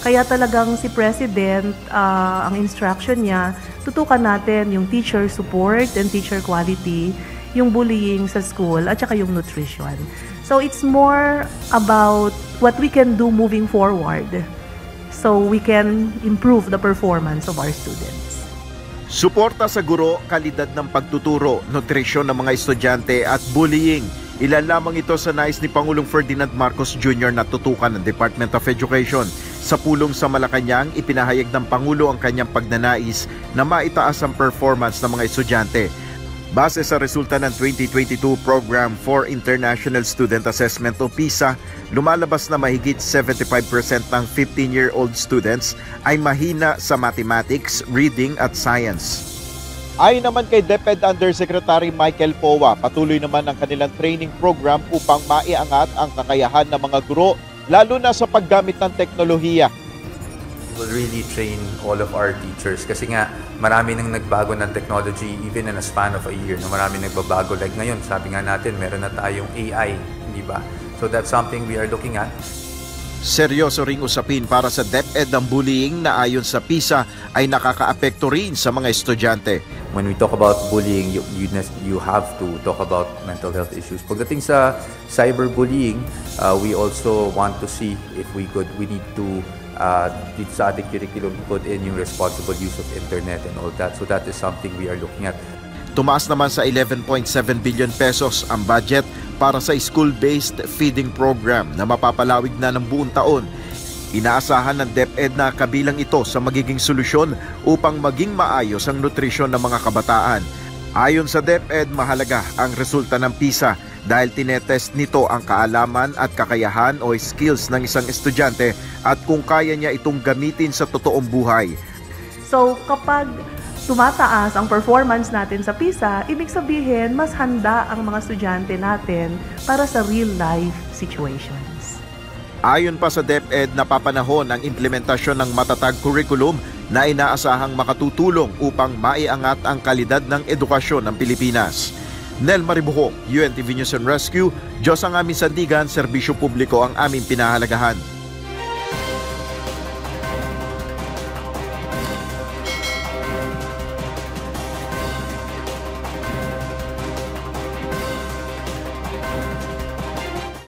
Kaya talagang si President, ang instruction niya, tutukan natin yung teacher support and teacher quality, yung bullying sa school, at saka yung nutrition. So it's more about what we can do moving forward so we can improve the performance of our students. Suporta sa guro, kalidad ng pagtuturo, nutrisyon ng mga estudyante at bullying. Ilan lamang ito sa nais ni Pangulong Ferdinand Marcos Jr. na tutukan ng Department of Education. Sa pulong sa Malacanang, ipinahayag ng Pangulo ang kanyang pagnanais na maitaas ang performance ng mga estudyante. Base sa resulta ng 2022 Program for International Student Assessment o PISA, lumalabas na mahigit 75% ng 15-year-old students ay mahina sa mathematics, reading at science. Ayon naman kay DepEd Undersecretary Michael Powa, patuloy naman ang kanilang training program upang maiangat ang kakayahan ng mga guro, lalo na sa paggamit ng teknolohiya. We'll really train all of our teachers kasi nga marami nang nagbago ng technology even in a span of a year. Marami nagbabago, like ngayon sabi nga natin meron na tayong AI, di ba? So that's something we are looking at. Seryoso ring usapin para sa DepEd ang bullying na ayon sa PISA ay nakakaapekto rin sa mga estudyante. When we talk about bullying, you have to talk about mental health issues. Pagdating sa cyberbullying, we also want to see if we need to dito sa ating curriculum put in yung responsible use of internet and all that. So that is something we are looking at. Tumaas naman sa 11.7 billion pesos ang budget para sa school-based feeding program na mapapalawig na ng buong taon. Inaasahan ng DepEd na kabilang ito sa magiging solusyon upang maging maayos ang nutrisyon ng mga kabataan. Ayon sa DepEd, mahalaga ang resulta ng PISA dahil tinetest nito ang kaalaman at kakayahan o skills ng isang estudyante at kung kaya niya itong gamitin sa totoong buhay. So kapag tumataas ang performance natin sa PISA, ibig sabihin mas handa ang mga estudyante natin para sa real-life situations. Ayon pa sa DepEd, napapanahon ang implementasyon ng matatag curriculum na inaasahang makatutulong upang maiangat ang kalidad ng edukasyon ng Pilipinas. Nel Maribuhok, UNTV News and Rescue, Diyos ang aming sandigan, serbisyo publiko ang aming pinahalagahan.